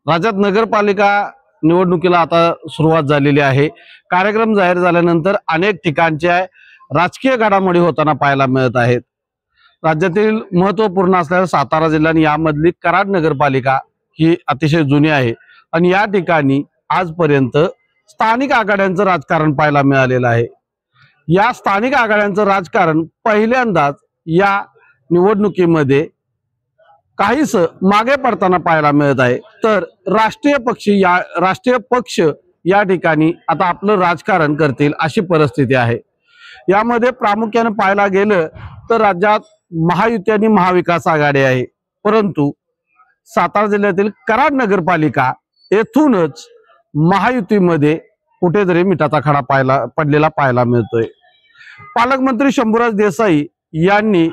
राज्यात नगरपालिका निवडणुकीला आता सुरुवात झालेली आहे। कार्यक्रम जाहीर झाल्यानंतर अनेक ठिकाणच्या राजकीय घडामोडी होताना पाहायला मिळत आहेत। राज्यातील महत्त्वपूर्ण असलेल्या सातारा जिल्हा आणि यामधली कराड नगरपालिका ही अतिशय जुनी आहे आणि या ठिकाणी आजपर्यंत स्थानिक आघाड्यांचं राजकारण पाहायला मिळालेलं आहे। या स्थानिक आघाड्यांचं राजकारण पहिल्यांदाच या निवडणुकीमध्ये काहीच मागे पडताना पाहायला मिळत आहे। तर राष्ट्रीय पक्ष या ठिकाणी आता आपलं राजकारण करतील अशी परिस्थिती आहे। यामध्ये प्रामुख्याने पाहायला गेलं तर राज्यात महायुती आणि महाविकास आघाडी आहे, परंतु सातारा जिल्ह्यातील कराड नगरपालिका येथूनच महायुतीमध्ये कुठेतरी मिठाचा खडा पडलेला पाहायला मिळतोय। पालकमंत्री शंभूराज देसाई यांनी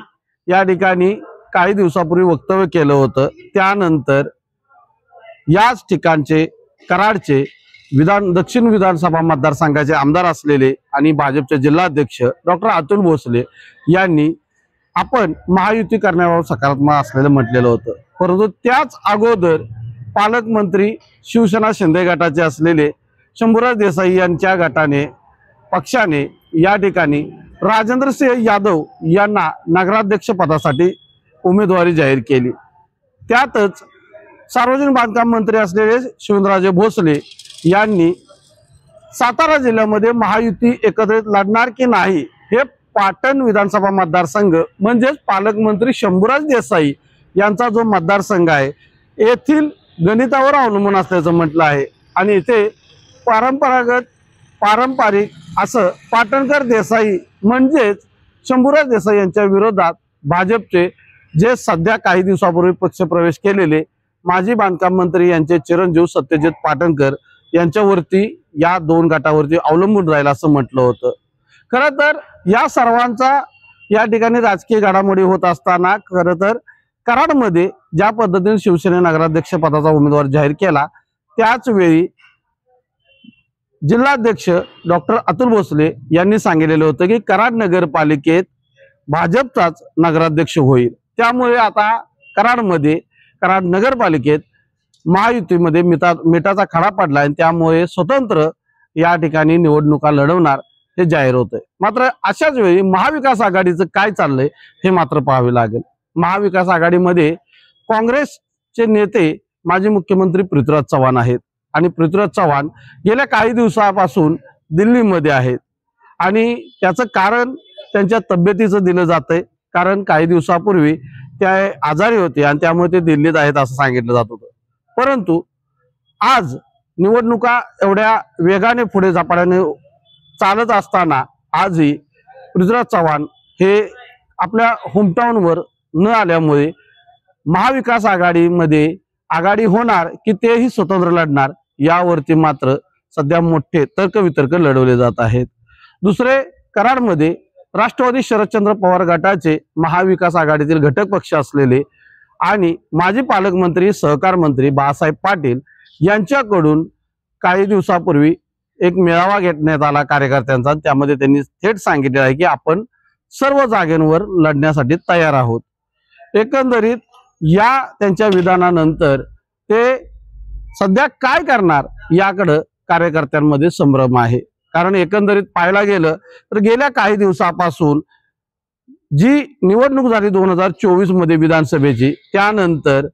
या ठिकाणी काही दिवसापूर्वी वक्तव्य केलं होतं। त्यानंतर याच ठिकाणचे कराडचे दक्षिण विधानसभा मतदारसंघाचे आमदार असलेले आणि भाजपचे जिल्हाध्यक्ष डॉक्टर अतुल भोसले यांनी आपण महायुती करण्याबाबत सकारात्मक असलेलं म्हटलेलं होतं, परंतु त्याच अगोदर पालकमंत्री शिवसेना शिंदे गटाचे असलेले शंभूराज देसाई यांच्या पक्षाने या ठिकाणी राजेंद्रसिंह यादव यांना नगराध्यक्ष पदासाठी उमेदवारी जाहीर केली। त्यातच सार्वजनिक बांधकाम मंत्री असलेले शिवेंद्रराजे भोसले यांनी सातारा जिल्ह्यामध्ये महायुती एकत्रित लढणार की नाही हे पाटण विधानसभा मतदारसंघ म्हणजेच पालकमंत्री शंभूराज देसाई यांचा जो मतदारसंघ आहे येथील गणितावर अवलंबून असल्याचं म्हटलं आहे आणि इथे पारंपरिक असं पाटणकर देसाई म्हणजेच शंभूराज देसाई यांच्या विरोधात भाजपचे जे सध्या काही दिवसापूर्वी पक्षप्रवेश केलेले माजी बांधकाम मंत्री यांचे चिरंजीव सत्यजित पाटणकर यांच्यावरती या दोन गटावरती अवलंबून राहील असं म्हटलं होतं। खरं तर या सर्वांचा या ठिकाणी राजकीय घडामोडी होत असताना खरं तर कराडमध्ये ज्या पद्धतीने शिवसेने नगराध्यक्ष पदाचा उमेदवार जाहीर केला त्याच वेळी जिल्हाध्यक्ष डॉक्टर अतुल भोसले यांनी सांगितलेलं होतं की कराड नगरपालिकेत भाजपचाच नगराध्यक्ष होईल। त्यामुळे आता कराड नगरपालिकेत महायुतीमध्ये मिठाचा खडा पडला आणि त्यामुळे स्वतंत्र या ठिकाणी निवडणुका लढवणार हे जाहीर होतंय। मात्र अशाच वेळी महाविकास आघाडीचं काय चाललंय हे मात्र पाहावे लागेल। महाविकास आघाडीमध्ये काँग्रेसचे नेते माजी मुख्यमंत्री पृथ्वीराज चव्हाण आहेत आणि पृथ्वीराज चव्हाण गेल्या काही दिवसापासून दिल्लीमध्ये आहेत आणि त्याचं कारण त्यांच्या तब्येतीचं दिलं जातंय, कारण काही दिवसापूर्वी त्या आजारी होते आणि त्यामुळे ते दिल्लीत आहेत असं सांगितलं जात होतं। परंतु आज निवडणुका एवढ्या वेगाने पुढे झपाट्याने चालत असताना आजही पृथ्वीराज चव्हाण हे आपल्या होमटाऊनवर न आल्यामुळे महाविकास आघाडीमध्ये आघाडी होणार की तेही स्वतंत्र लढणार यावरती मात्र सध्या मोठे तर्कवितर्क लढवले जात आहेत। दुसरे कराडमध्ये राष्ट्रवादी शरदचंद्र पवार गटाचे महाविकास आघाडीतील घटक पक्ष असलेले आणि माजी पालकमंत्री सहकार मंत्री बाळासाहेब पाटील यांच्याकडून काही दिवसापूर्वी एक मेळावा घेण्यात आला कार्यकर्त्यांचा। त्यामध्ये त्यांनी थेट सांगितले आहे की आपण सर्व जागांवर लढण्यासाठी तयार आहोत। एकंदरीत या त्यांच्या विधानानंतर ते सध्या काय करणार याकडे कार्यकर्त्यांमध्ये संभ्रम आहे, कारण एकंदरीत पाहायला गेलं तर गेल्या काही दिवसापासून जी निवडणूक झाली 2024 मध्ये विधानसभेची, त्यानंतर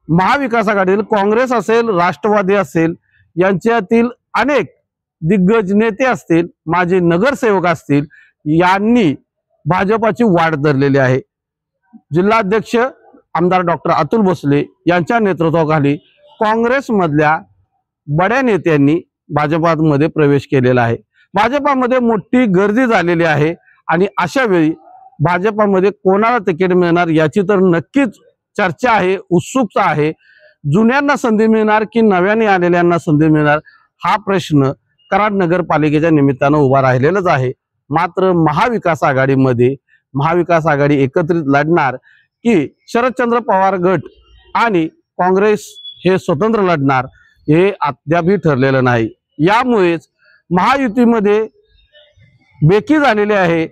महाविकास आघाडीतील काँग्रेस असेल राष्ट्रवादी असेल यांच्यातील अनेक दिग्गज नेते असतील माजी नगरसेवक असतील यांनी भाजपाची वाट धरलेली आहे। जिल्हाध्यक्ष आमदार डॉक्टर अतुल भोसले यांच्या नेतृत्वाखाली काँग्रेसमधल्या बड्या नेत्यांनी भाजपामध्ये प्रवेश केलेला आहे। भाजपामध्ये मोठी गर्दी झालेली आहे आणि अशा वेळी भाजपामध्ये कोणाला तिकीट मिळणार याची तर नक्कीच चर्चा आहे, उत्सुकता आहे। जुन्यांना संधी मिळणार की नव्याने आलेल्यांना संधी मिळणार हा प्रश्न कराड नगरपालिकेच्या निमित्तानं उभा राहिलेलाच आहे। मात्र महाविकास आघाडी एकत्रित लढणार की शरदचंद्र पवार गट आणि काँग्रेस हे स्वतंत्र लढणार हे अद्यापही ठरलेलं नाही। यामुळेच महायुतीमध्ये बेकी झालेली आहे,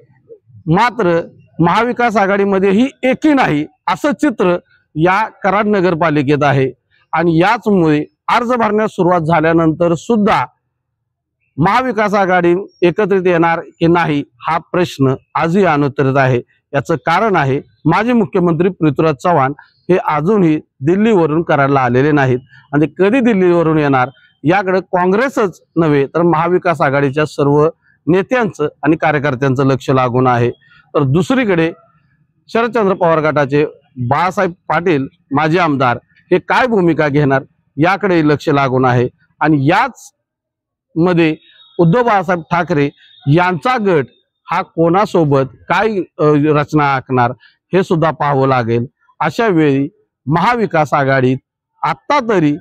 मात्र महाविकास आघाडीमध्ये ही एकी नाही असं चित्र या कराड नगरपालिकेत आहे आणि याचमुळे अर्ज भरण्यास सुरुवात झाल्यानंतर सुद्धा महाविकास आघाडी एकत्रित येणार की नाही हा प्रश्न आजही अनुत्तरित आहे। याचं कारण आहे माजी मुख्यमंत्री पृथ्वीराज चव्हाण हे अजूनही दिल्लीवरून कराडला आलेले नाहीत आणि कधी दिल्लीवरून येणार याकडे काँग्रेसच नव्हे तर महाविकास आघाडीच्या सर्व नेत्यांचं आणि कार्यकर्त्यांचं लक्ष लागून आहे। तर दुसरीकडे शरदचंद्र पवार गटाचे बाळासाहेब पाटील माजी आमदार हे काय भूमिका घेणार याकडे लक्ष लागून आहे आणि याच मध्ये उद्धव बाळासाहेब ठाकरे यांचा गट हा कोणासोबत काय रचना आखणार हे सुद्धा पाहावं लागेल। अशा वेळी महाविकास आघाडीत आता तरी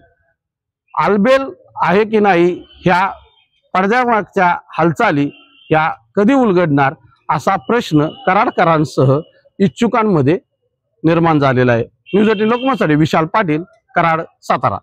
आलबेल आहे की नाही ह्या पडद्यामागच्या हालचाली या कधी उलगडणार असा प्रश्न कराडकरांसह इच्छुकांमध्ये निर्माण झालेला आहे। न्यूज 18 लोकमतसाठी विशाल पाटील, कराड, सातारा।